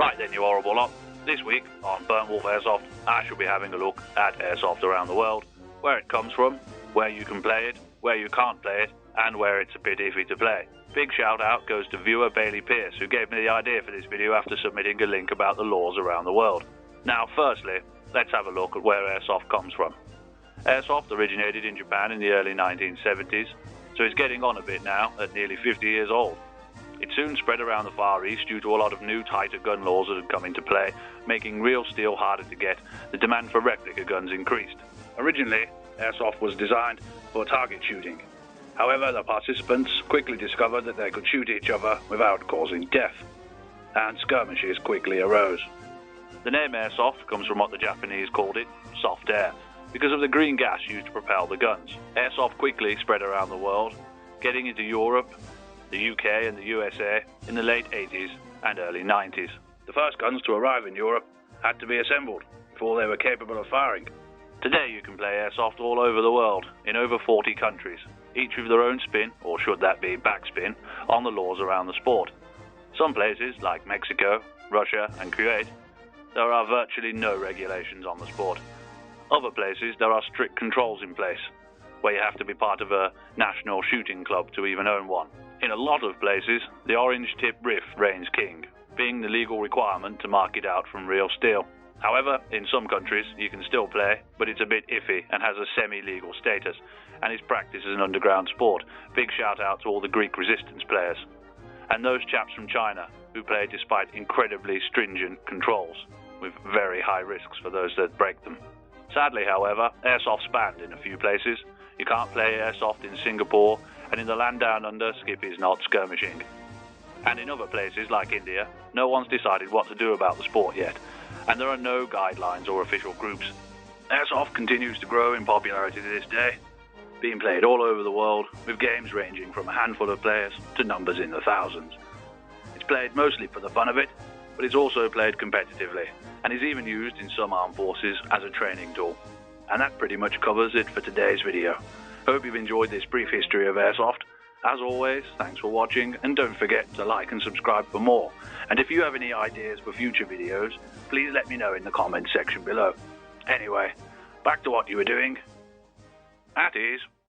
Right then, you horrible lot. This week on Burntwolf Airsoft, I shall be having a look at Airsoft around the world, where it comes from, where you can play it, where you can't play it, and where it's a bit iffy to play. Big shout out goes to viewer Bailey Pierce, who gave me the idea for this video after submitting a link about the laws around the world. Now, firstly, let's have a look at where Airsoft comes from. Airsoft originated in Japan in the early 1970s, so it's getting on a bit now at nearly 50 years old. It soon spread around the Far East due to a lot of new tighter gun laws that had come into play, making real steel harder to get. The demand for replica guns increased. Originally, Airsoft was designed for target shooting. However, the participants quickly discovered that they could shoot each other without causing death, and skirmishes quickly arose. The name Airsoft comes from what the Japanese called it, soft air, because of the green gas used to propel the guns. Airsoft quickly spread around the world, getting into Europe, the UK and the USA in the late 80s and early 90s. The first guns to arrive in Europe had to be assembled before they were capable of firing. Today you can play Airsoft all over the world, in over 40 countries, each with their own spin, or should that be backspin, on the laws around the sport. Some places, like Mexico, Russia and Kuwait, there are virtually no regulations on the sport. Other places there are strict controls in place, where you have to be part of a national shooting club to even own one. In a lot of places, the orange tip riff reigns king, being the legal requirement to mark it out from real steel. However, in some countries you can still play, but it's a bit iffy and has a semi-legal status, and is practiced as an underground sport. Big shout out to all the Greek resistance players, and those chaps from China who play despite incredibly stringent controls, with very high risks for those that break them. Sadly, however, Airsoft's banned in a few places. You can't play Airsoft in Singapore, and in the land down under, skip is not skirmishing. And in other places, like India, no one's decided what to do about the sport yet, and there are no guidelines or official groups. Airsoft continues to grow in popularity to this day, being played all over the world, with games ranging from a handful of players to numbers in the thousands. It's played mostly for the fun of it, but it's also played competitively, and is even used in some armed forces as a training tool. And that pretty much covers it for today's video. Hope you've enjoyed this brief history of Airsoft. As always, thanks for watching, and don't forget to like and subscribe for more. And if you have any ideas for future videos, please let me know in the comments section below. Anyway, back to what you were doing. At ease.